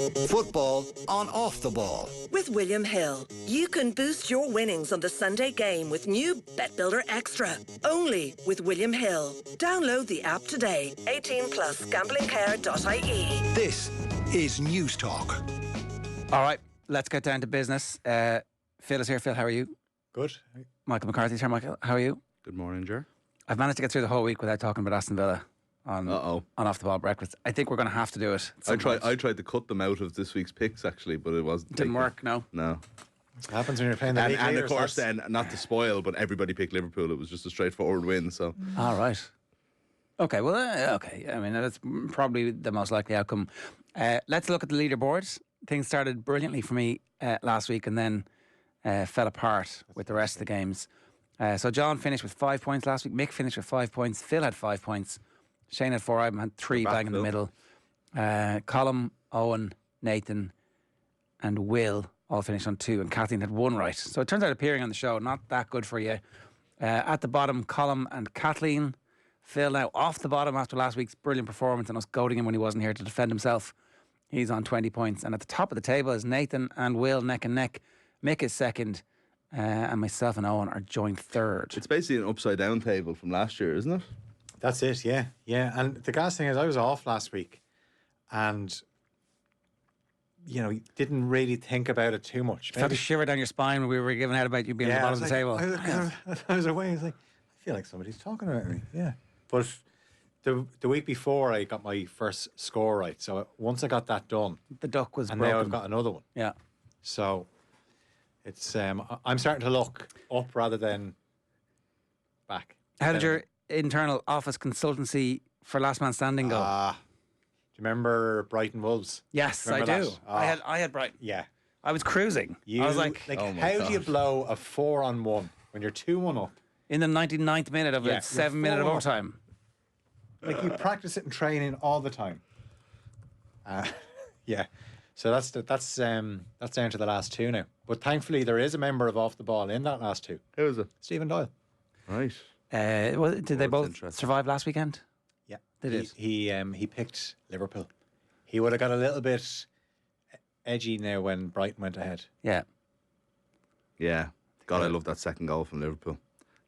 Football on Off the Ball. With William Hill, you can boost your winnings on the Sunday game with new Bet Builder Extra. Only with William Hill. Download the app today. 18 plus gamblingcare.ie. This is News Talk. All right, let's get down to business. Phil is here. Phil, how are you? Good. Michael McCarthy's here. Michael, how are you? Good morning, Ger. I've managed to get through the whole week without talking about Aston Villa on Off the Ball Breakfast. I think we're going to have to do it. I tried to cut them out of this week's picks actually, but it wasn't. Didn't work. No. No. What happens when you're playing the league And of leaders, course, lads? then not to spoil, but everybody picked Liverpool. It was just a straightforward win. So. All right. Okay. Well. Okay. I mean, that's probably the most likely outcome. Let's look at the leaderboards. Things started brilliantly for me last week, and then fell apart with the rest of the games. So John finished with 5 points last week. Mick finished with 5 points. Phil had 5 points. Shane had 4. I had 3 bang in the middle. Colm, Owen, Nathan, and Will all finished on 2, and Kathleen had 1 right. So it turns out appearing on the show, not that good for you. At the bottom, Colm and Kathleen. Phil now off the bottom after last week's brilliant performance and us goading him when he wasn't here to defend himself. He's on 20 points. And at the top of the table is Nathan and Will neck and neck. Mick is second. And myself and Owen are joint third. It's basically an upside down table from last year, isn't it? That's it, yeah. And the gas thing is, I was off last week and, didn't really think about it too much. Felt a shiver down your spine when we were giving out about you being at the bottom of the table. I was away. I was like, I feel like somebody's talking about me. Yeah. But the week before, I got my first score right. So once I got that done, The duck was and broken. now I've got another one. Yeah. So it's I'm starting to look up rather than back. How did your internal office consultancy for Last Man Standing go? Do you remember Brighton Wolves? Yes, remember I do. that? I had Brighton. Yeah. I was cruising. I was like oh my how do you gosh. blow a 4-on-1 when you're 2-1 up? in the 99th minute of Yeah, a you're 7-minute of 4-1. overtime. Like you practice it in training all the time. Yeah. So that's down to the last 2 now. But thankfully there is a member of Off the Ball in that last 2. Who is it? Stephen Doyle. Right. Did they that's both interesting. survive last weekend? Yeah. They did. He picked Liverpool. He would have got a little bit edgy now when Brighton went ahead. Yeah. Yeah. God, I love that second goal from Liverpool.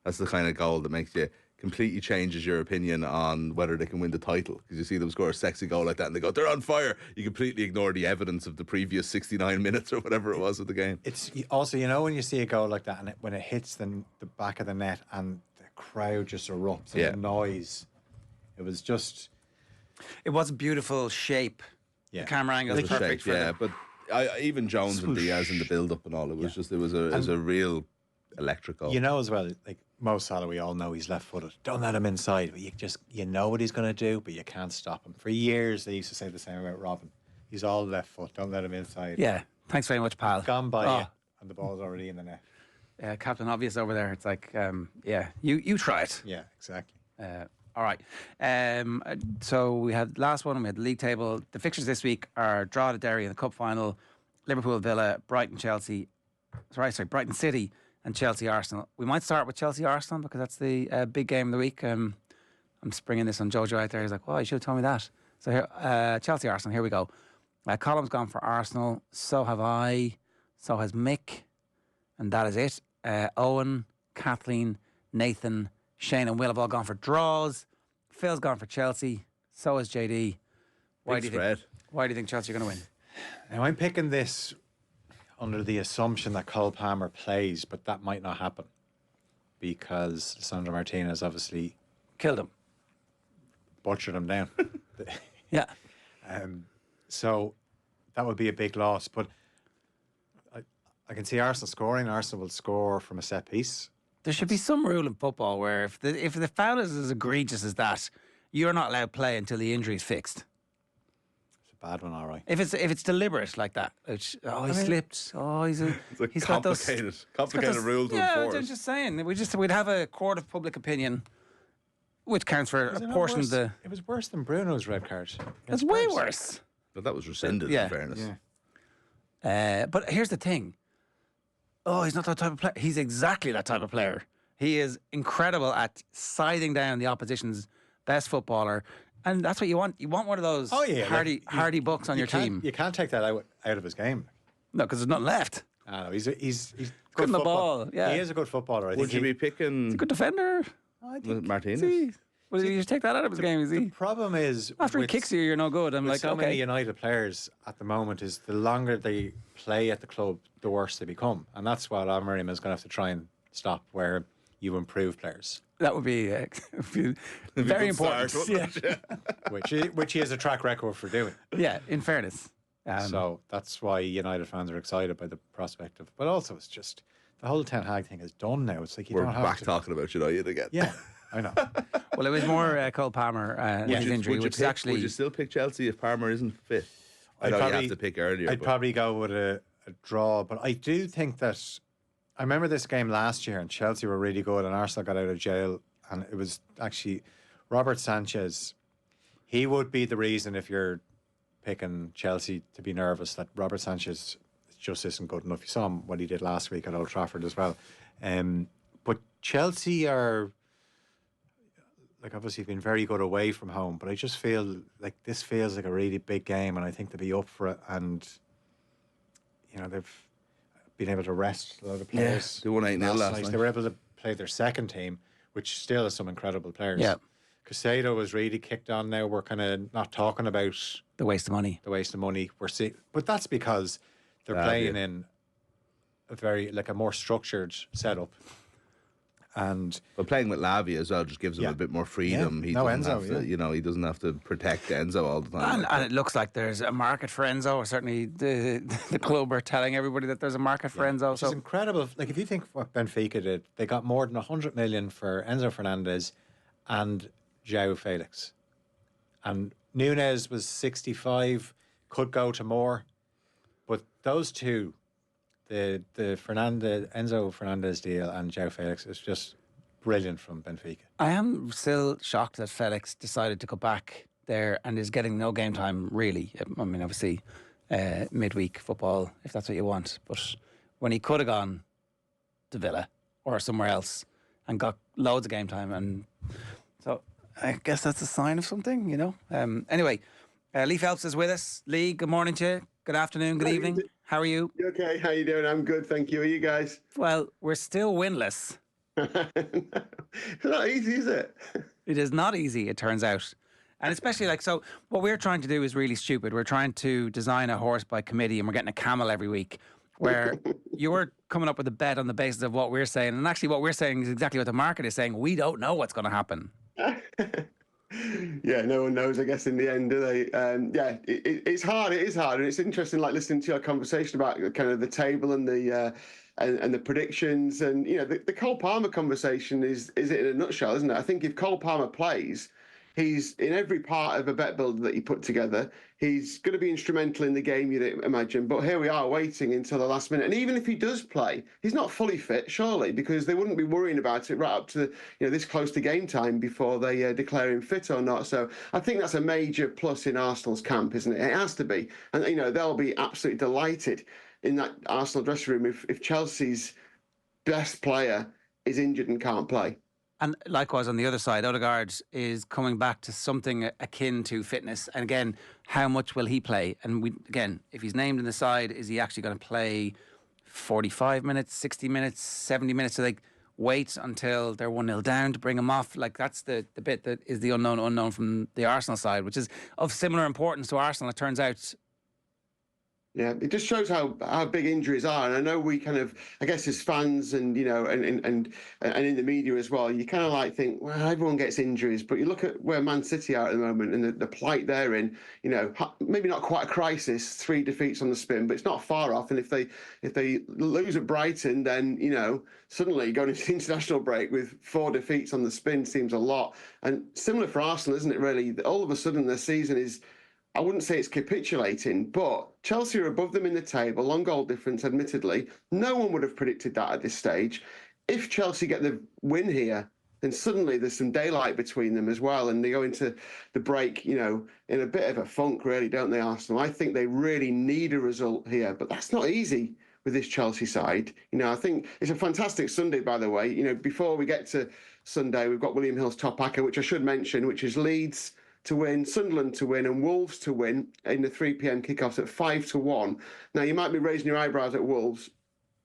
That's the kind of goal that makes you completely changes your opinion on whether they can win the title. Because you see them score a sexy goal like that and they go, they're on fire. You completely ignore the evidence of the previous 69 minutes or whatever it was of the game. It's also, when you see a goal like that and when it hits the back of the net and the crowd just erupts and Yeah. the noise, it was just... It was a beautiful shape. Yeah. The camera angle is It was perfect shaped, for yeah, them. but even Jones and Diaz in the build-up and all, it was just, it was a real electric goal. As well, like Mo Salah, we all know he's left-footed. Don't let him inside. But you know what he's going to do, but you can't stop him. For years, they used to say the same about Robin. He's all left foot. Don't let him inside. Yeah. Thanks very much, pal. Gone by Oh. you, and the ball's already in the net. Captain Obvious over there. It's like, you try it. Yeah, exactly. All right. So we had last one. We had the league table. The fixtures this week are Drogheda Derry in the cup final, Liverpool Villa, Brighton Chelsea. Sorry, Brighton City and Chelsea Arsenal. We might start with Chelsea Arsenal because that's the big game of the week. I'm springing this on Jojo out there. He's like, "Oh, you should have told me that." So here, Chelsea Arsenal. Here we go. Column's gone for Arsenal. So have I. So has Mick, and that is it. Owen, Kathleen, Nathan, Shane and Will have all gone for draws. Phil's gone for Chelsea. So has JD. Why do you think Chelsea are going to win? Now, I'm picking this under the assumption that Cole Palmer plays, but that might not happen because Sandro Martinez obviously Killed him. butchered him down. Yeah. So that would be a big loss. But I can see Arsenal scoring. Arsenal will score from a set piece. There should be some rule in football where if the foul is as egregious as that, you're not allowed to play until the injury is fixed. It's a bad one, all right. If it's deliberate like that, which slipped. Oh, It's like he's got those complicated rules to Yeah, enforce. I'm just saying. We'd have a court of public opinion, which counts for Was it a not portion worse? of the. It was worse than Bruno's red card. It's way worse. But that was rescinded, Yeah. in fairness. Yeah. But here's the thing. Oh, he's not that type of player. He's exactly that type of player. He is incredible at sizing down the opposition's best footballer, And that's what you want. You want one of those hardy bucks on your team. You can't take that out of his game. No, because there's nothing left. I know, he's good in the ball. Yeah, he is a good footballer. Would you be picking? He's a good defender. Martinez. Well, you just take that out of his game, is he? The problem is after he kicks you, you're no good. I'm like, so okay. many United players at the moment is the longer they play at the club, the worse they become, and that's what Amorim is going to have to try and stop. Where you improve players. That would be very important. Which he has a track record for doing. Yeah, in fairness. So that's why United fans are excited by the prospect of. But also, it's just the whole Ten Hag thing is done now. It's like we're back talking about United again. Yeah, I know. Well, it was more Cole Palmer his injury, which is actually. Would you still pick Chelsea if Palmer isn't fit? I know you have to pick earlier. I'd probably go with a draw, but I do think that. I remember this game last year, and Chelsea were really good, and Arsenal got out of jail, and it was actually Robert Sanchez. He would be the reason if you're picking Chelsea to be nervous that Robert Sanchez just isn't good enough. You saw him what he did last week at Old Trafford as well. But Chelsea are obviously been very good away from home, but I just feel like this feels like a really big game, and I think they'll be up for it. And they've been able to rest a lot of players. They won 8-0 last night. They were able to play their second team, which still has some incredible players. Yeah. Casado was really kicked on now. We're kind of not talking about the waste of money. We're seeing, but that's because they're playing in a more structured setup. But playing with Lavia as well just gives him a bit more freedom. He doesn't have to protect Enzo all the time. And it looks like there's a market for Enzo. Certainly the club are telling everybody that there's a market for Enzo. Which is incredible. Like, if you think what Benfica did, they got more than 100 million for Enzo Fernandez and João Felix. And Nunes was 65, could go to more. But those two, the Enzo Fernandez deal and João Felix is just brilliant from Benfica. I am still shocked that Felix decided to go back there and is getting no game time, really. I mean, obviously, midweek football, if that's what you want. But when he could have gone to Villa or somewhere else and got loads of game time, and so I guess that's a sign of something, Anyway, Lee Phelps is with us. Lee, good morning to you. Good afternoon, good evening. How are you? You okay? How you doing? I'm good, thank you. Are you guys? Well, we're still winless. It's not easy, is it? It is not easy, it turns out. And especially so what we're trying to do is really stupid. We're trying to design a horse by committee and we're getting a camel every week, where you're coming up with a bet on the basis of what we're saying. And actually what we're saying is exactly what the market is saying. We don't know what's going to happen. Yeah, no one knows, I guess, in the end, do they? It's hard. It is hard. And it's interesting, listening to your conversation about kind of the table and the and the predictions. And, the Cole Palmer conversation is it in a nutshell, isn't it? I think if Cole Palmer plays, he's in every part of a bet builder that you put together. He's going to be instrumental in the game, you'd imagine. But here we are waiting until the last minute. And even if he does play, he's not fully fit, surely, because they wouldn't be worrying about it right up to this close to game time before they declare him fit or not. So I think that's a major plus in Arsenal's camp, isn't it? It has to be. And, they'll be absolutely delighted in that Arsenal dressing room if Chelsea's best player is injured and can't play. And likewise, on the other side, Odegaard is coming back to something akin to fitness. And again, how much will he play? And if he's named in the side, is he actually going to play 45 minutes, 60 minutes, 70 minutes? So they wait until they're 1-0 down to bring him off. That's the bit that is the unknown from the Arsenal side, which is of similar importance to Arsenal, it turns out. Yeah, it just shows how big injuries are, and I know we kind of, I guess, as fans and and in the media as well, you kind of think, well, everyone gets injuries, but you look at where Man City are at the moment and the plight they're in. Maybe not quite a crisis, 3 defeats on the spin, but it's not far off. And if they lose at Brighton, then suddenly going into the international break with 4 defeats on the spin seems a lot. And similar for Arsenal, isn't it? Really, all of a sudden their season is, I wouldn't say it's capitulating, but Chelsea are above them in the table, on goal difference, admittedly. No one would have predicted that at this stage. If Chelsea get the win here, then suddenly there's some daylight between them as well, and they go into the break, in a bit of a funk, really, don't they, Arsenal? I think they really need a result here, but that's not easy with this Chelsea side. I think it's a fantastic Sunday, by the way. Before we get to Sunday, we've got William Hill's top hacker, which I should mention, which is Leeds, to win, Sunderland to win, and Wolves to win in the 3 p.m. kickoffs at 5-1. Now, you might be raising your eyebrows at Wolves.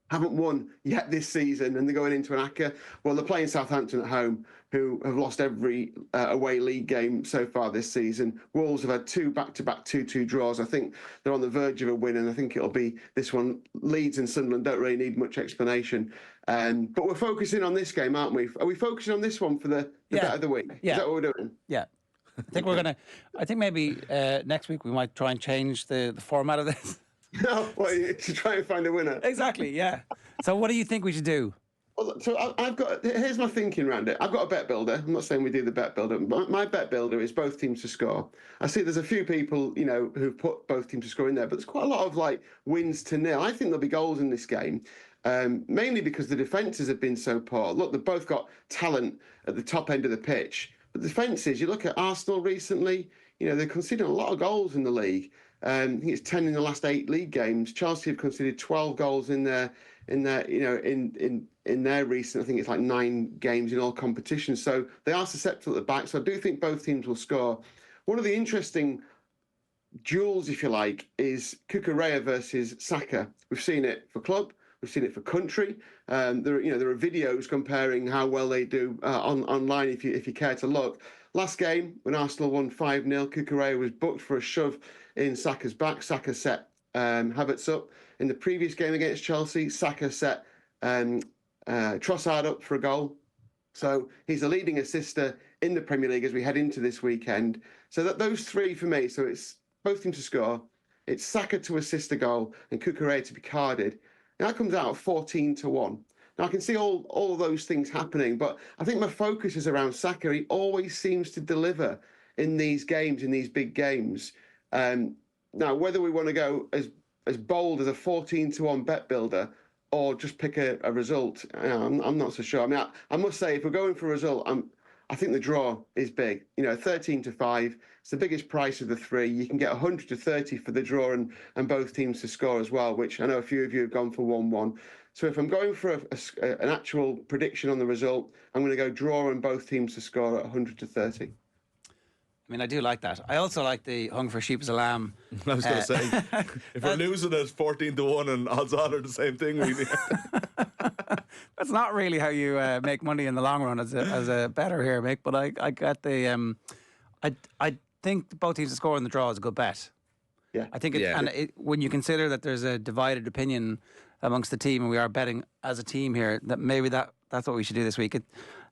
Haven't won yet this season, and they're going into an ACCA. Well, they're playing Southampton at home, who have lost every away league game so far this season. Wolves have had 2 back-to-back 2-2 draws. I think they're on the verge of a win, and I think it'll be this one. Leeds and Sunderland don't really need much explanation. But we're focusing on this game, aren't we? Are we focusing on this one for the bet of the week? Yeah. Is that what we're doing? Yeah. I think maybe next weque we might try and change the format of this. No, well, to try and find a winner. Exactly, yeah. So what do you think we should do? Well, so here's my thinking around it. I've got a bet builder. I'm not saying we do the bet builder. My bet builder is both teams to score. I see there's a few people, who've put both teams to score in there, but there's quite a lot of wins to nil. I think there'll be goals in this game, mainly because the defences have been so poor. Look, they've both got talent at the top end of the pitch, but the defences, you look at Arsenal recently, they're conceding a lot of goals in the league. I think it's 10 in the last 8 league games. Chelsea have conceded 12 goals in their recent. I think it's 9 games in all competitions. So they are susceptible at the back. So I do think both teams will score. One of the interesting duels, if you like, is Cucurella versus Saka. We've seen it for club. We've seen it for country. There are videos comparing how well they do online if you care to look. Last game, when Arsenal won 5-0, Cucurella was booked for a shove in Saka's back. Saka set Havertz up. In the previous game against Chelsea, Saka set Trossard up for a goal. So he's a leading assister in the Premier League as we head into this weekend. So those 3 for me. So it's both teams to score. It's Saka to assist a goal and Cucurella to be carded. Now that comes out at 14-1. Now, I can see all of those things happening, but I think my focus is around Saka. He always seems to deliver in these games, in these big games. Now, whether we want to go as bold as a 14-1 bet builder or just pick a result, I'm not so sure. I mean, I must say, if we're going for a result, I think the draw is big. 13-5. It's the biggest price of the 3. You can get 100-30 for the draw and both teams to score as well, which I know a few of you have gone for 1-1. So if I'm going for an actual prediction on the result, I'm going to go draw and both teams to score at 100-30. I mean, I do like that. I also like the hung for sheep as a lamb. I was going to say, if we're losing at 14-1 and odds on are the same thing, really. That's not really how you make money in the long run as a bettor here, Mick. But I get the. I think both teams to score in the draw is a good bet. Yeah, I think when you consider that there's a divided opinion amongst the team, and we are betting as a team here, that maybe that's what we should do this week.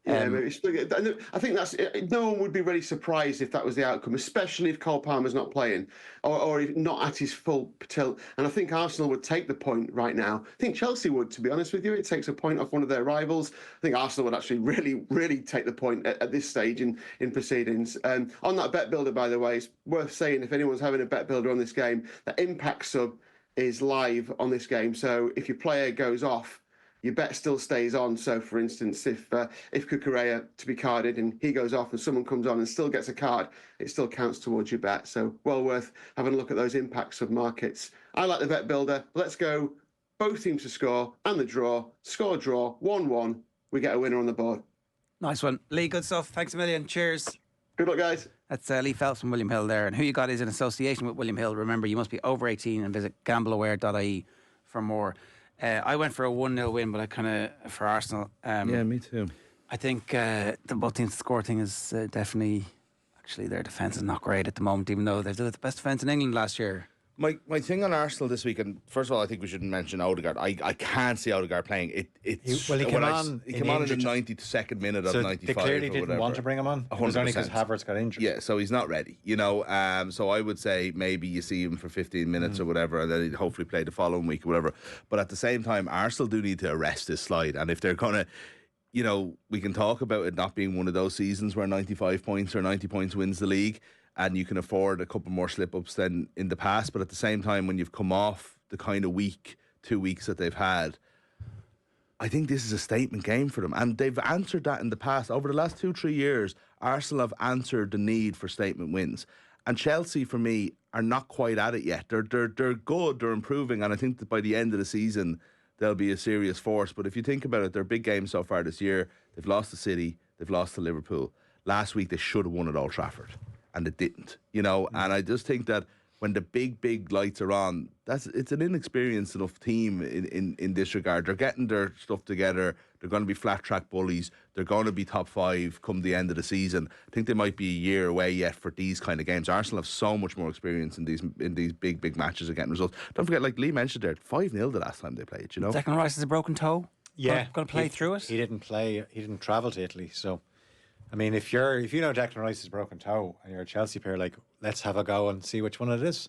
Maybe. I think no one would be really surprised if that was the outcome, especially if Cole Palmer's not playing or if not at his full tilt. And I think Arsenal would take the point right now. I think Chelsea would, to be honest with you. It takes a point off one of their rivals. I think Arsenal would actually really, really take the point at this stage in proceedings. On that bet builder, by the way, it's worth saying if anyone's having a bet builder on this game, the impact sub is live on this game. So if your player goes off, your bet still stays on. So, for instance, if Cucurella to be carded and he goes off and someone comes on and still gets a card, it still counts towards your bet. So, well worth having a look at those impacts of markets. I like the bet builder. Let's go both teams to score and the draw. Score draw, 1-1. We get a winner on the board. Nice one. Lee, good stuff. Thanks a million. Cheers. Good luck, guys. That's Lee Phelps from William Hill there. And who you got is in association with William Hill. Remember, you must be over 18 and visit gambleaware.ie for more. I went for a 1-0 win, but I kind of for Arsenal. Yeah, me too. I think the both teams to score thing is definitely. Actually, their defence is not great at the moment, even though they've done the best defence in England last year. My thing on Arsenal this week, and first of all, I think we shouldn't mention Odegaard. I can't see Odegaard playing. He came on in the 92nd minute of 95. They clearly didn't want to bring him on. 100%. It was only because Havertz got injured. Yeah, so he's not ready. So I would say maybe you see him for 15 minutes or whatever, and then he'd hopefully play the following week or whatever. But at the same time, Arsenal do need to arrest this slide, and if they're gonna. We can talk about it not being one of those seasons where 95 points or 90 points wins the league, and you can afford a couple more slip-ups than in the past. But at the same time, when you've come off the kind of 2 weeks that they've had, I think this is a statement game for them. And they've answered that in the past. Over the last 2-3 years, Arsenal have answered the need for statement wins. And Chelsea, for me, are not quite at it yet. They're good, they're improving, and I think that by the end of the season, they'll be a serious force. But if you think about it, their big games so far this year, they've lost to City, they've lost to Liverpool. Last week, they should have won at Old Trafford. and it didn't, you know. And I just think that when the big lights are on, it's an inexperienced enough team in this regard. They're getting their stuff together. They're going to be flat track bullies. They're going to be top 5 come the end of the season. I think they might be a year away yet for these kind of games. Arsenal have so much more experience in these big matches of getting results. Don't forget, like Lee mentioned there, 5-0 the last time they played, you know. Declan Rice has a broken toe. Yeah, Going to play through it. He didn't play. He didn't travel to Italy. So, I mean, if you know Declan Rice's broken toe and you're a Chelsea player, like, let's have a go and see which one it is.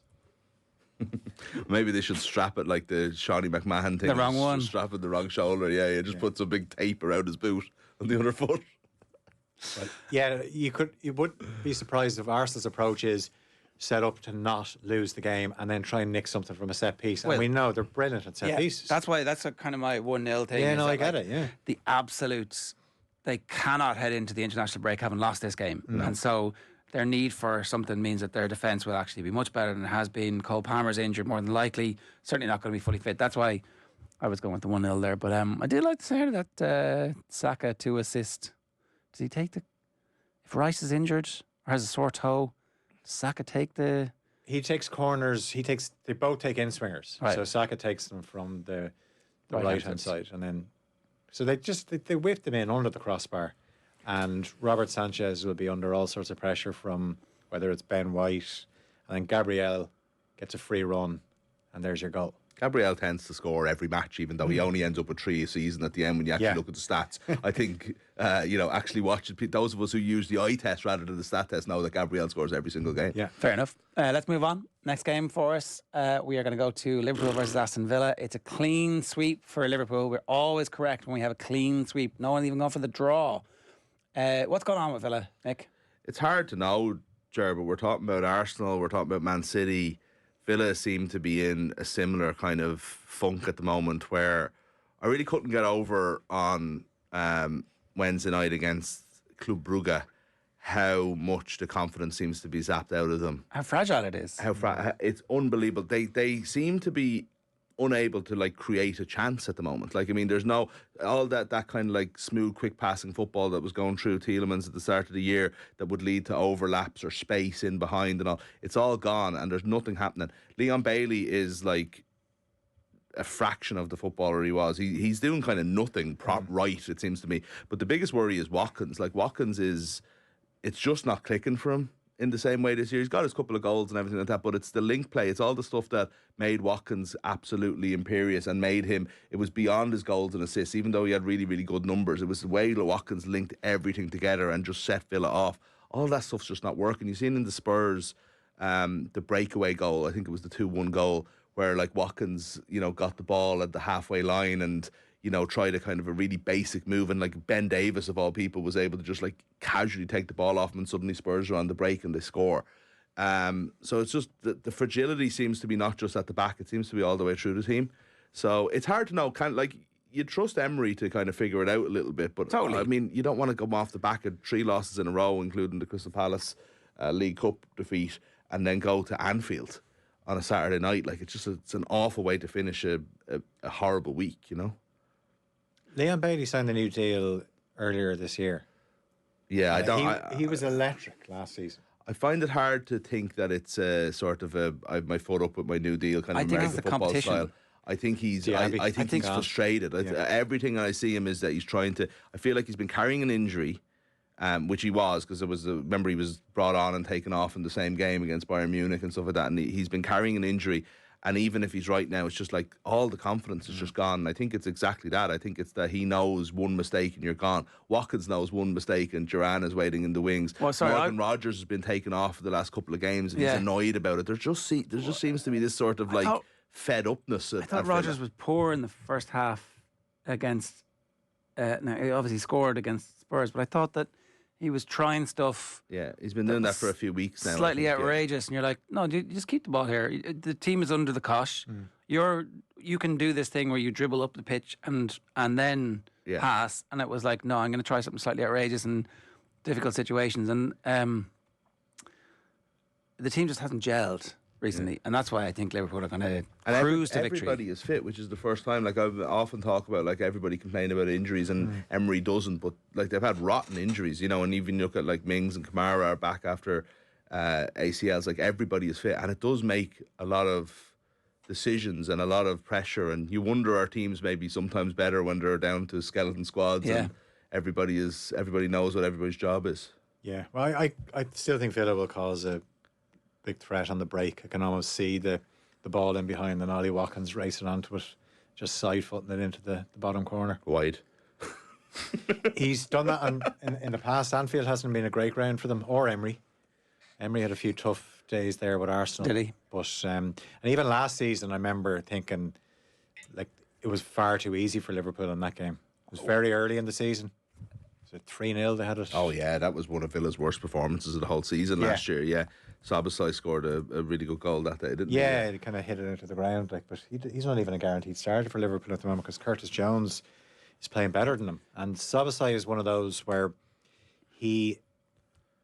Maybe they should strap it like the Shawnee McMahon thing. The wrong one. Strap it the wrong shoulder. Yeah. Just put some big tape around his boot on the other foot. But yeah, you would be surprised if Arsenal's approach is set up to not lose the game and then try and nick something from a set piece. And we know they're brilliant at set pieces. That's why that's kind of my 1-0 thing. Yeah, no, I get it. Yeah, the absolutes. They cannot head into the international break having lost this game, and so their need for something means that their defence will actually be much better than it has been. Cole Palmer's injured more than likely, certainly not going to be fully fit. That's why I was going with the 1-0 there. But I did like to say that Saka 2 assist. Does he take if Rice is injured or has a sore toe, does Saka take the... He takes corners. They both take in swingers. Right. So Saka takes them from the right hand side, and then so they whip them in under the crossbar. And Robert Sanchez will be under all sorts of pressure from whether it's Ben White, and then Gabriel gets a free run, and there's your goal. Gabriel tends to score every match, even though he only ends up with 3 a season at the end when you actually look at the stats. I think, actually watching, those of us who use the eye test rather than the stat test know that Gabriel scores every single game. Yeah, fair enough. Let's move on. Next game for us, we are going to go to Liverpool versus Aston Villa. It's a clean sweep for Liverpool. We're always correct when we have a clean sweep. No one's even gone for the draw. What's going on with Villa, Nick? It's hard to know, Ger, but we're talking about Arsenal, we're talking about Man City. Villa seem to be in a similar kind of funk at the moment where I really couldn't get over on Wednesday night against Club Brugge how much the confidence seems to be zapped out of them. How fragile it is. It's unbelievable. They seem to be unable to like create a chance at the moment. Like, I mean, there's no all that kind of like smooth, quick passing football that was going through Tielemans at the start of the year that would lead to overlaps or space in behind and all. It's all gone, and there's nothing happening. Leon Bailey is like a fraction of the footballer he was. He's doing kind of nothing right, it seems to me. But the biggest worry is Watkins. Like, Watkins it's just not clicking for him in the same way this year. He's got his couple of goals and everything like that, but it's the link play. It's all the stuff that made Watkins absolutely imperious and made him, it was beyond his goals and assists, even though he had really, really good numbers. It was the way that Watkins linked everything together and just set Villa off. All that stuff's just not working. You've seen in the Spurs, the breakaway goal, I think it was the 2-1 goal, where like Watkins, got the ball at the halfway line and, tried a kind of a really basic move, and like Ben Davis of all people was able to just like casually take the ball off him, and suddenly Spurs are on the break and they score. So it's just the fragility seems to be not just at the back, it seems to be all the way through the team. So it's hard to know, kind of like you trust Emery to kind of figure it out a little bit, but totally. I mean, you don't want to come off the back of 3 losses in a row, including the Crystal Palace League Cup defeat, and then go to Anfield on a Saturday night. Like, it's an awful way to finish a horrible week, Leon Bailey signed a new deal earlier this year. Yeah, he was electric last season. I find it hard to think that it's a sort of I have my foot up with my new deal kind of American football style. I think he's I think he's frustrated. Everything I see him is that he's trying to. I feel like he's been carrying an injury, which he was, because remember he was brought on and taken off in the same game against Bayern Munich and stuff like that, and he's been carrying an injury. And even if he's right now, it's just like all the confidence is just gone. And I think it's exactly that. I think it's that he knows one mistake and you're gone. Watkins knows one mistake and Duran is waiting in the wings. Morgan Rogers has been taken off for the last couple of games and he's annoyed about it. There just seems to be this sort of fed upness. I thought Rogers was poor in the first half against. Now he obviously scored against Spurs, but I thought that he was trying stuff. Yeah, he's been doing that for a few weeks now. Slightly outrageous, and you're like, no, you just keep the ball here. The team is under the cosh. You can do this thing where you dribble up the pitch and then pass. And it was like, no, I'm going to try something slightly outrageous in difficult situations. And the team just hasn't gelled recently, and that's why I think Liverpool are going to cruise to victory. Everybody is fit, which is the first time. Like, I often talk about, like, everybody complaining about injuries, and Emery doesn't, but like they've had rotten injuries, and even look at like Mings and Kamara are back after ACLs. Like, everybody is fit, and it does make a lot of decisions and a lot of pressure, and you wonder, are teams maybe sometimes better when they're down to skeleton squads and everybody knows what everybody's job is. Yeah, well, I still think Villa will cause a big threat on the break. I can almost see the ball in behind and Ollie Watkins racing onto it, just side-footing it into the bottom corner. Wide. He's done that in the past. Anfield hasn't been a great ground for them, or Emery. Emery had a few tough days there with Arsenal. Did he? But and even last season, I remember thinking, like, it was far too easy for Liverpool in that game. It was very early in the season. Was it 3-0 they had it? Oh yeah, that was one of Villa's worst performances of the whole season last year. Yeah, Sabasai scored a really good goal that day, didn't he? Yeah, he kind of hit it into the ground. Like, but he's not even a guaranteed starter for Liverpool at the moment, because Curtis Jones is playing better than him. And Sabasai is one of those where he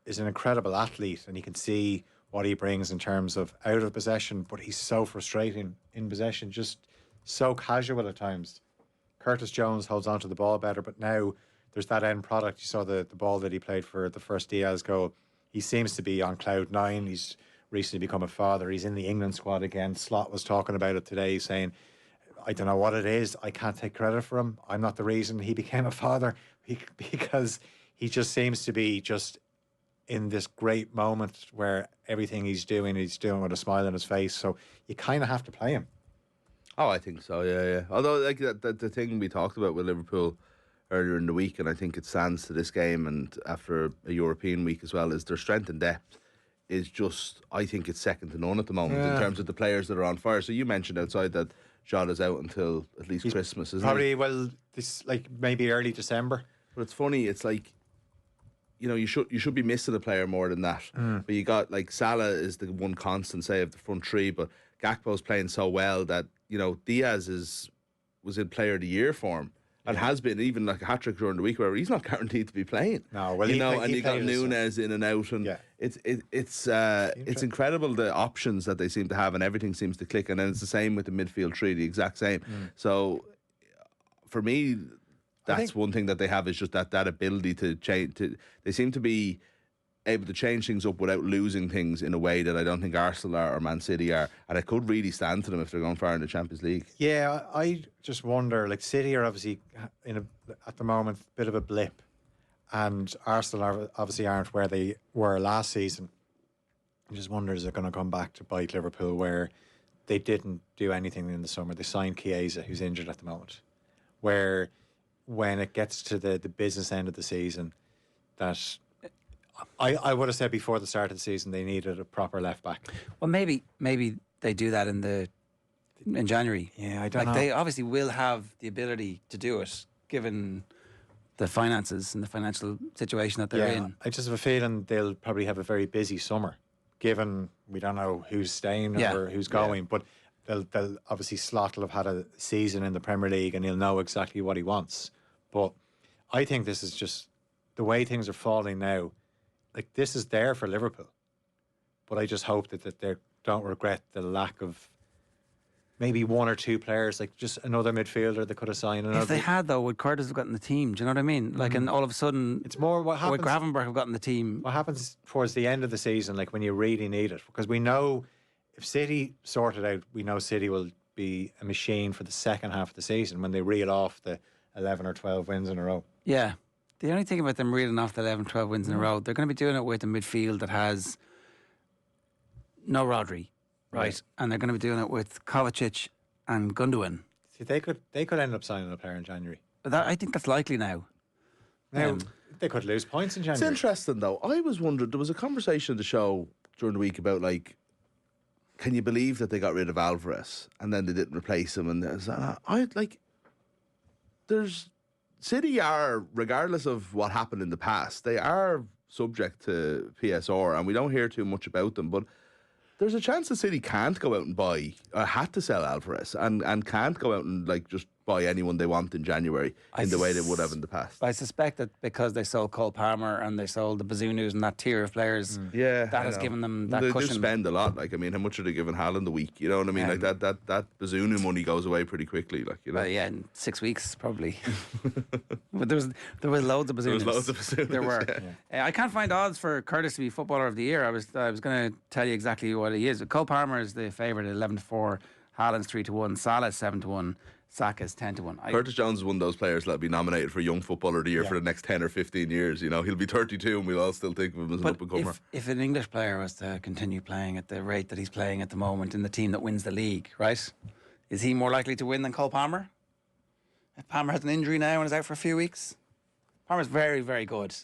is an incredible athlete, and you can see what he brings in terms of out of possession, but he's so frustrating in possession, just so casual at times. Curtis Jones holds on to the ball better, but now there's that end product. You saw the ball that he played for the first Diaz goal. He seems to be on cloud nine. He's recently become a father. He's in the England squad again. Slot was talking about it today, saying, I don't know what it is. I can't take credit for him. I'm not the reason he became a father, because he just seems to be just in this great moment where everything he's doing with a smile on his face. So you kind of have to play him. Oh, I think so. Yeah. Although, like, the thing we talked about with Liverpool earlier in the week, and I think it stands to this game and after a European week as well, is their strength and depth is just, I think it's second to none at the moment in terms of the players that are on fire. So you mentioned outside that Jota's out until at least Christmas, isn't probably, he? Well, this, like, maybe early December. But it's funny, it's like, you know, you should be missing a player more than that. But you got, like, Salah is the one constant, say, of the front three, but Gakpo's playing so well that, you know, Diaz was in Player of the Year form. And has been, even like a hat-trick during the week, where he's not guaranteed to be playing. No, well, and you got Nunes in and out, and it's incredible the options that they seem to have, and everything seems to click. And then it's the same with the midfield three, the exact same. So for me, that's one thing that they have, is just that ability to change. They seem to be able to change things up without losing things in a way that I don't think Arsenal are or Man City are, and it could really stand to them if they're going far in the Champions League. Yeah, I just wonder, like, City are obviously at the moment a bit of a blip, and Arsenal obviously aren't where they were last season. I just wonder, is it going to come back to bite Liverpool, where they didn't do anything in the summer? They signed Chiesa, who's injured at the moment, where when it gets to the business end of the season, that I would have said before the start of the season they needed a proper left back. Well, maybe they do that in January. Yeah, I don't know. They obviously will have the ability to do it, given the finances and the financial situation that they're in. I just have a feeling they'll probably have a very busy summer, given we don't know who's staying or who's going. But they'll obviously, Slot will have had a season in the Premier League and he'll know exactly what he wants. But I think this is just the way things are falling now. Like, this is there for Liverpool, but I just hope that they don't regret the lack of maybe one or two players, like just another midfielder they could have signed. If they had, though, would Curtis have gotten the team? Do you know what I mean? Like, and all of a sudden, it's more what happens. Would Gravenberch have gotten the team? What happens towards the end of the season, like when you really need it? Because we know if City sort it out, we know City will be a machine for the second half of the season when they reel off the 11 or 12 wins in a row. Yeah. The only thing about them reeling off the 11, 12 wins in a row, they're going to be doing it with a midfield that has no Rodri, right? And they're going to be doing it with Kovacic and Gundogan. See, they could end up signing a player in January. I think that's likely now. Now, they could lose points in January. It's interesting, though. I was wondering, there was a conversation on the show during the week about, like, can you believe that they got rid of Alvarez and then they didn't replace him? And City are, regardless of what happened in the past, they are subject to PSR, and we don't hear too much about them. But there's a chance that City can't go out and buy, or had to sell Alvarez, and can't go out and, like, just buy anyone they want in January in the way they would have in the past. I suspect that because they sold Cole Palmer and they sold the Bazunus and that tier of players, Yeah, that I has know. given them that They cushion. do spend a lot. Like, I mean, how much are they giving Haaland a week? You know what I mean? Like that Bazunu money goes away pretty quickly. Like, you know. Well, yeah, in 6 weeks probably. But there was loads of Bazunus. There was loads of Bazunas, There were. yeah. I can't find odds for Curtis to be Footballer of the Year. I was going to tell you exactly what he is. Cole Palmer is the favourite at 11-4. Haaland's 3-1. Salah's 7-1. Saka's 10-1. Curtis Jones is one of those players that'll be nominated for Young Footballer of the Year for the next 10 or 15 years. You know, he'll be 32 and we'll all still think of him as an up-and-comer. If an English player was to continue playing at the rate that he's playing at the moment in the team that wins the league, right, is he more likely to win than Cole Palmer? If Palmer has an injury now and is out for a few weeks, Palmer's very, very good.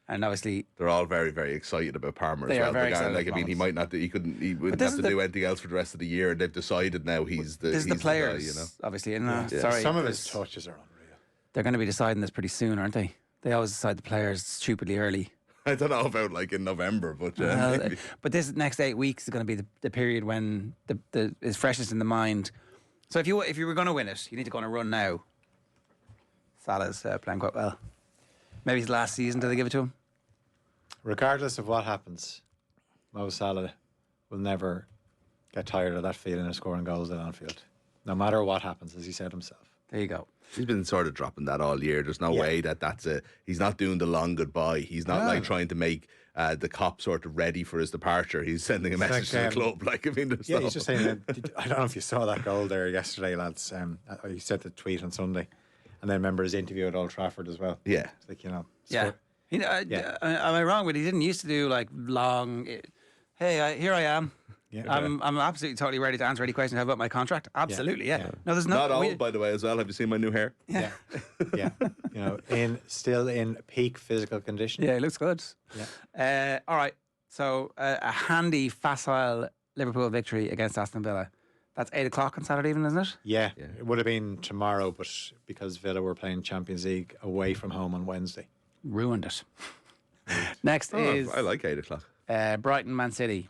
And obviously, They're all very, very excited about Palmer They as are well. very The guy, excited like, at I mean, the he might not, he wouldn't this have is to do anything else for the rest of the year. They've decided now he's the this is the guy, players, you know. obviously. And, Yeah. sorry, Some of his touches are unreal. they're going to be deciding this pretty soon, aren't they? They always decide the players stupidly early. I don't know about like in November, but maybe. But this next 8 weeks is going to be the period when the is freshest in the mind. So if you were going to win it, you need to go on a run now. Salah's playing quite well. Maybe his last season. Do they give it to him? Regardless of what happens, Mo Salah will never get tired of that feeling of scoring goals at Anfield. No matter what happens, as he said himself. There you go. He's been sort of dropping that all year. There's no way that's a. He's not doing the long goodbye. He's not like trying to make the cop sort of ready for his departure. He's sending a message to the club. Like, I mean, there's he's just saying. I don't know if you saw that goal there yesterday, lads. He said the tweet on Sunday, and then remember his interview at Old Trafford as well. Yeah. It's like, you know. Yeah. Am I wrong? But he didn't used to do like long. Hey, here I am. Yeah. I'm absolutely totally ready to answer any questions about my contract. Absolutely, yeah. No, there's Not old, by the way, as well. Have you seen my new hair? Yeah. Yeah. You know, still in peak physical condition. Yeah, he looks good. Yeah. All right. So a handy, facile Liverpool victory against Aston Villa. That's 8 o'clock on Saturday evening, isn't it? Yeah. It would have been tomorrow, but because Villa were playing Champions League away from home on Wednesday. Ruined it. Next is I like 8 o'clock. Brighton, Man City.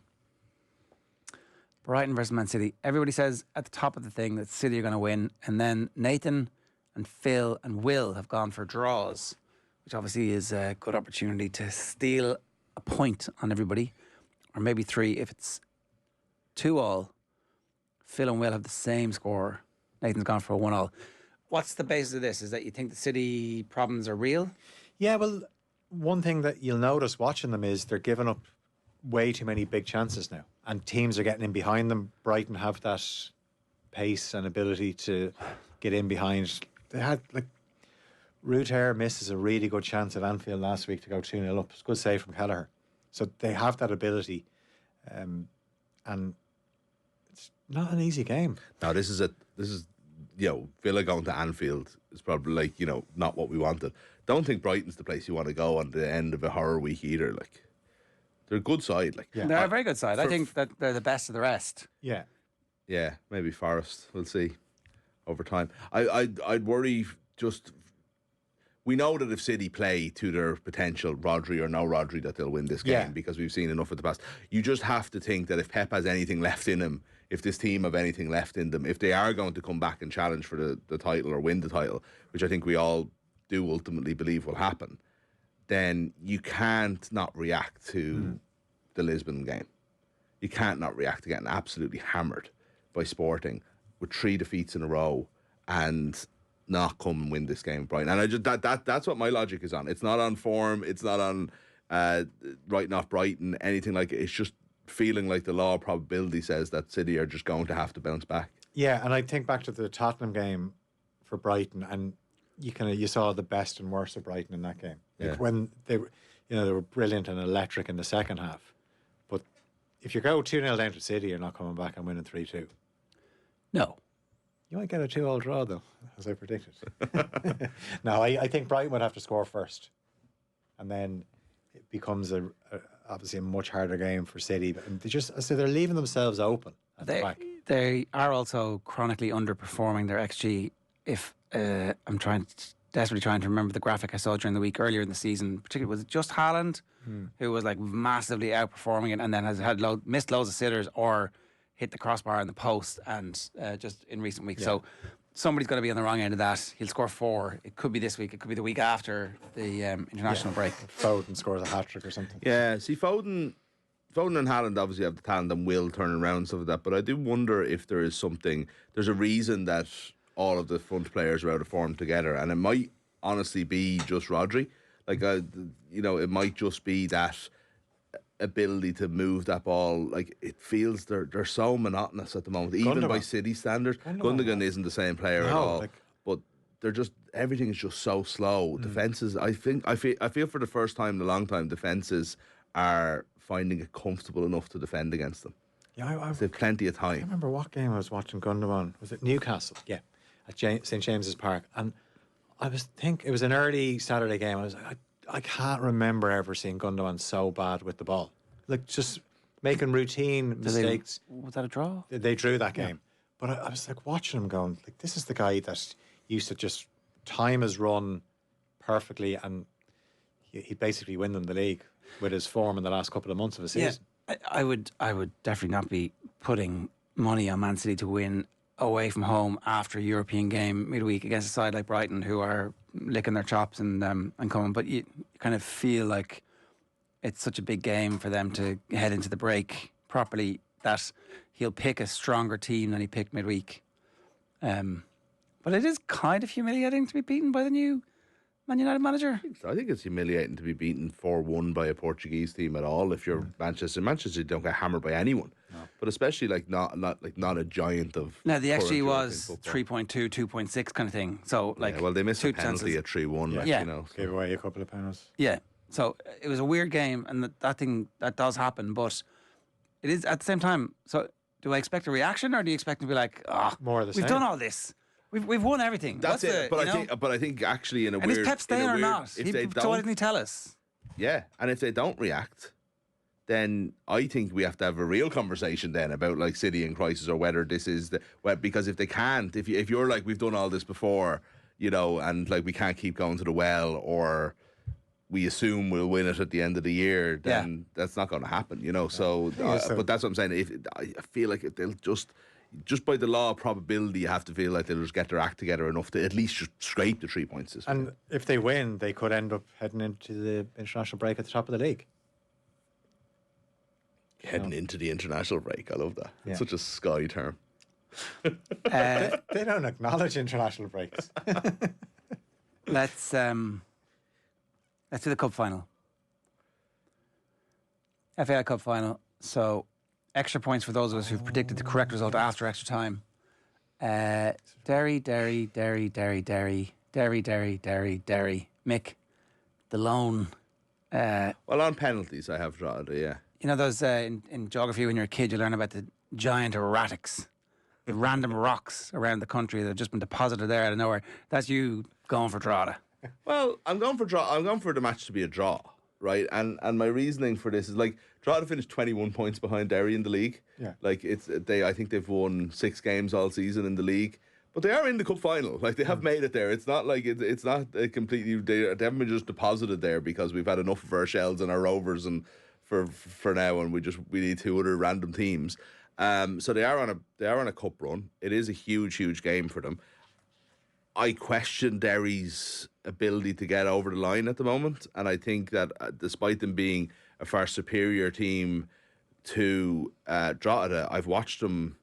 Brighton versus Man City. Everybody says at the top of the thing that City are going to win, and then Nathan and Phil and Will have gone for draws, which obviously is a good opportunity to steal a point on everybody, or maybe 3 if it's 2-2. Phil and Will have the same score. Nathan's gone for a 1-1. What's the basis of this? Is that you think the City problems are real? Yeah, well, one thing that you'll notice watching them is they're giving up way too many big chances now, and teams are getting in behind them. Brighton have that pace and ability to get in behind. They had, like, Ruter misses a really good chance at Anfield last week to go 2-0 up. It's a good save from Kelleher. So they have that ability, and it's not an easy game. Now this is Villa going to Anfield is probably like, not what we wanted. Don't think Brighton's the place you want to go on the end of a horror week either. Like, they're a good side. Like, They're a very good side. I think that they're the best of the rest. Yeah. Yeah, maybe Forest. We'll see over time. I'd worry just. We know that if City play to their potential, Rodri or no Rodri, that they'll win this game because we've seen enough of the past. You just have to think that if Pep has anything left in him, if this team have anything left in them, if they are going to come back and challenge for the title or win the title, which I think we all do ultimately believe will happen, then you can't not react to the Lisbon game. You can't not react to getting absolutely hammered by Sporting with 3 defeats in a row and not come and win this game, Brighton. And I just that's what my logic is on. It's not on form. It's not on writing off Brighton, anything like it. It's just feeling like the law of probability says that City are just going to have to bounce back. Yeah, and I think back to the Tottenham game for Brighton, and you saw the best and worst of Brighton in that game. Like when they were brilliant and electric in the second half. But if you go 2-0 down to City, you're not coming back and winning 3-2. No. You might get a 2-2 draw, though, as I predicted. No, I think Brighton would have to score first. And then it becomes obviously a much harder game for City. But they're leaving themselves open at the back. They are also chronically underperforming their XG. If I'm desperately trying to remember the graphic I saw during the week earlier in the season, particularly, was it just Haaland who was like massively outperforming it and then has had missed loads of sitters or hit the crossbar in the post and just in recent weeks. So somebody's got to be on the wrong end of that. He'll score 4. It could be this week. It could be the week after the international break. Foden scores a hat-trick or something. Yeah, see, Foden and Haaland obviously have the talent and will turn around some of that, but I do wonder if there is something, there's a reason that all of the front players are out of form together, and it might honestly be just Rodri. Like, it might just be that ability to move that ball. Like, it feels they're so monotonous at the moment, even by City standards. Gundogan isn't the same player at all, but they're just, everything is just so slow. Defenses, I feel for the first time in a long time, defenses are finding it comfortable enough to defend against them. Yeah, they have plenty of time. I remember what game I was watching Gundogan. Was it Newcastle? Yeah, at St James's Park, and it was an early Saturday game. I was like, I can't remember ever seeing Gundogan so bad with the ball. Like, just making routine mistakes. Was that a draw? They drew that game. But I was like watching him going, like, this is the guy that used to just time his run perfectly, and he'd basically win them the league with his form in the last couple of months of the season. Yeah, I would definitely not be putting money on Man City to win away from home after a European game midweek against a side like Brighton, who are licking their chops and coming. But you kind of feel like it's such a big game for them to head into the break properly that he'll pick a stronger team than he picked midweek. But it is kind of humiliating to be beaten by the new Man United manager. I think it's humiliating to be beaten 4-1 by a Portuguese team at all. If you're Manchester, you don't get hammered by anyone. No. But especially not a giant of. No, the XG was 3.2, 2.6 kind of thing. So they missed a penalty at 3-1. Gave away a couple of penalties. Yeah, so it was a weird game, and that does happen. But it is at the same time. So do I expect a reaction, or do you expect to be like, more of the same? We've done all this. We've won everything. That's it. But I think actually in a weird. And is Pep staying or not? So why didn't he tell us? Yeah, and if they don't react, then I think we have to have a real conversation then about like City in crisis, or whether this is because if they can't, if you're like, we've done all this before, and like we can't keep going to the well, or we assume we'll win it at the end of the year, then that's not going to happen, So, but that's what I'm saying. I feel like if they'll just by the law of probability, you have to feel like they'll just get their act together enough to at least just scrape the 3 points. And if they win, they could end up heading into the international break at the top of the league. Heading into the international break, I love that. Yeah. It's such a Sky term. They don't acknowledge international breaks. Let's do the cup final. FAI Cup final. So, extra points for those of us who've predicted the correct result after extra time. Derry. Mick, the lone. Well, on penalties, I have drawn it, yeah. You know those in geography when you're a kid, you learn about the giant erratics, the random rocks around the country that have just been deposited there out of nowhere. That's you going for Drogheda. Well, I'm going for draw. I'm going for the match to be a draw, right? And my reasoning for this is like Drogheda finished 21 points behind Derry in the league. Yeah, like I think they've won 6 games all season in the league, but they are in the cup final. Like they have made it there. It's not like it's not completely. They haven't been just deposited there because we've had enough of our Shells and our Rovers and for now, and we need 2 other random teams. So they are on a cup run. It is a huge game for them. I question Derry's ability to get over the line at the moment, and I think that despite them being a far superior team to Drogheda, I've watched them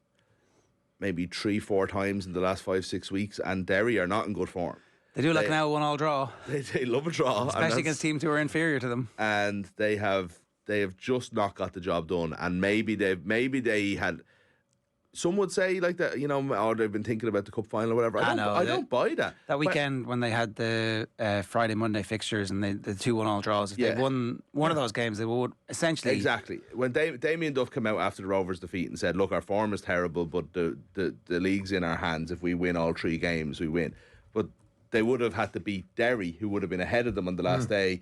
maybe 3-4 times in the last 5-6 weeks, and Derry are not in good form. They do like now a 1-1 draw. They love a draw, especially against teams who are inferior to them. And they have just not got the job done, and maybe they had. Some would say like that, or they've been thinking about the cup final or whatever. I don't buy that. That weekend when they had the Friday, Monday fixtures and the 2-1 draws, if they won one of those games, they would essentially... Exactly. When Damien Duff came out after the Rovers' defeat and said, look, our form is terrible, but the league's in our hands. If we win all 3 games, we win. But they would have had to beat Derry, who would have been ahead of them on the last day,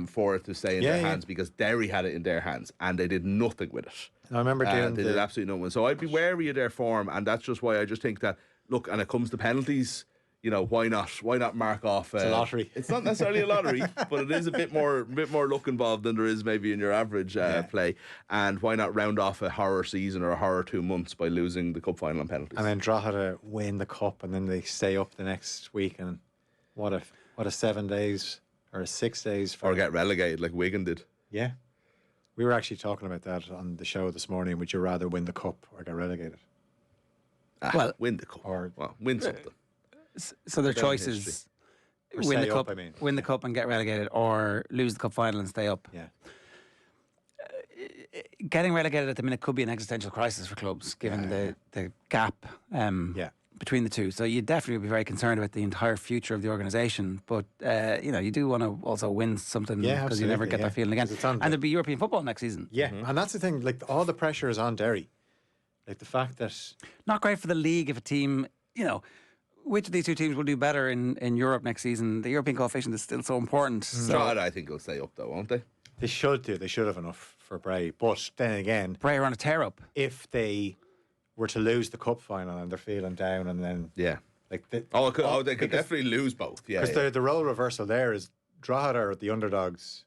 for it to stay in their hands, because Derry had it in their hands and they did nothing with it. I remember they did absolutely nothing. So I'd be wary of their form, and that's just why I just think that, look, and it comes to penalties, you know, why not mark off? It's a lottery. It's not necessarily a lottery, but it is a bit more luck involved than there is maybe in your average play. And why not round off a horror season or a horror 2 months by losing the cup final on penalties? And then Drogheda win the cup, and then they stay up the next week. And what a 7 days or 6 days or get relegated like Wigan did. Yeah, we were actually talking about that on the show this morning. Would you rather win the cup or get relegated? Well, win the cup or win something. So their choices: win the cup, win the cup and get relegated, or lose the cup final and stay up. Yeah. Getting relegated at the minute could be an existential crisis for clubs, given the gap between the two. So you definitely would be very concerned about the entire future of the organisation. But you do want to also win something because you never get that feeling again. And there'll be European football next season. Yeah, and that's the thing. Like all the pressure is on Derry. Like the fact that not great for the league if a team, which of these two teams will do better in Europe next season? The European coefficient is still so important. Drogheda, I think, will stay up though, won't they? They should do. They should have enough for Bray. But then again, Bray are on a tear up. If they were to lose the cup final and they're feeling down, and then they could definitely lose both. Yeah, because the role reversal there is Drogheda are the underdogs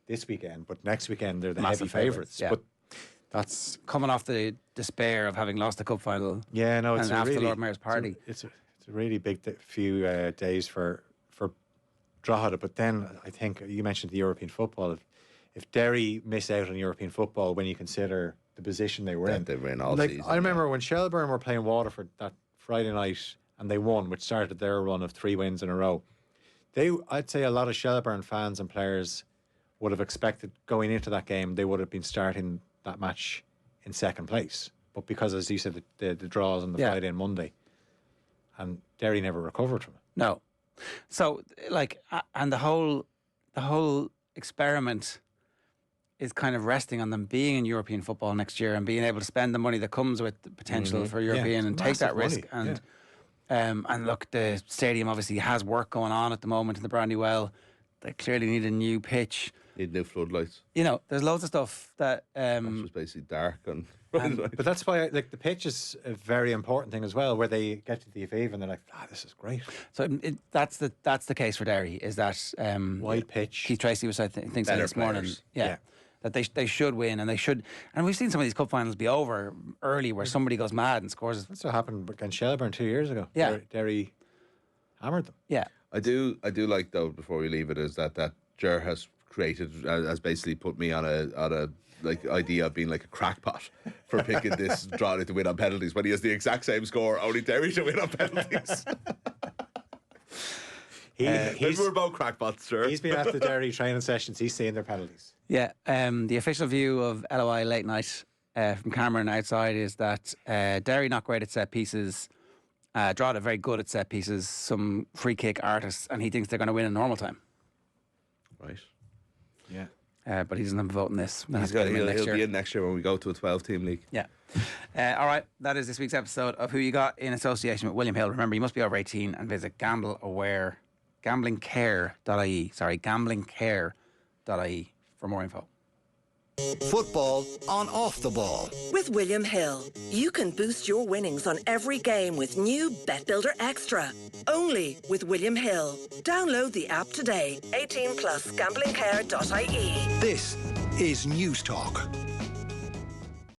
this weekend, but next weekend they're the heavy favourites. Yeah. But that's coming off the despair of having lost the cup final. Yeah, no, it's and after Lord Mayor's party. It's a really big few days for Drogheda. But then I think you mentioned the European football. If Derry miss out on European football, when you consider the position they were in, they were in all season. I remember when Shelbourne were playing Waterford that Friday night and they won, which started their run of 3 wins in a row. I'd say a lot of Shelbourne fans and players would have expected going into that game they would have been starting that match in second place. But because, as you said, the draws on the Friday and Monday, and Derry never recovered from it. No. So, and the whole experiment is kind of resting on them being in European football next year and being able to spend the money that comes with the potential for European and take that risk. Money. And look, the stadium obviously has work going on at the moment in the Brandywell. They clearly need a new pitch. Need new floodlights. There's loads of stuff that it's just basically dark and but that's why the pitch is a very important thing as well, where they get to the Aviva and they're like, this is great. So that's the case for Derry, is that wide pitch. Keith Tracy was thinking this morning. Yeah. That they should win, and they should. And we've seen some of these cup finals be over early, where somebody goes mad and scores. That's what happened against Shelbourne 2 years ago. Yeah, Derry hammered them. Yeah, I do like though. Before we leave it, is that Ger has created, has basically put me on a idea of being like a crackpot for picking this draw to win on penalties when he has the exact same score, only Derry to win on penalties. Maybe we're both crackpots, sure. He's been at the Derry training sessions. He's seeing their penalties. Yeah. The official view of LOI late night from Cameron outside is that Derry not great at set pieces, Drogheda very good at set pieces, some free kick artists, and he thinks they're going to win in normal time. Right. Yeah. But he doesn't have a vote in this. He'll be in next year when we go to a 12-team league. Yeah. All right. That is this week's episode of Who You Got in association with William Hill. Remember, you must be over 18 and visit gamblingcare.ie. Sorry, gamblingcare.ie for more info. Football on Off the Ball. With William Hill, you can boost your winnings on every game with new Bet Builder Extra. Only with William Hill. Download the app today. 18 plus gamblingcare.ie. This is News Talk.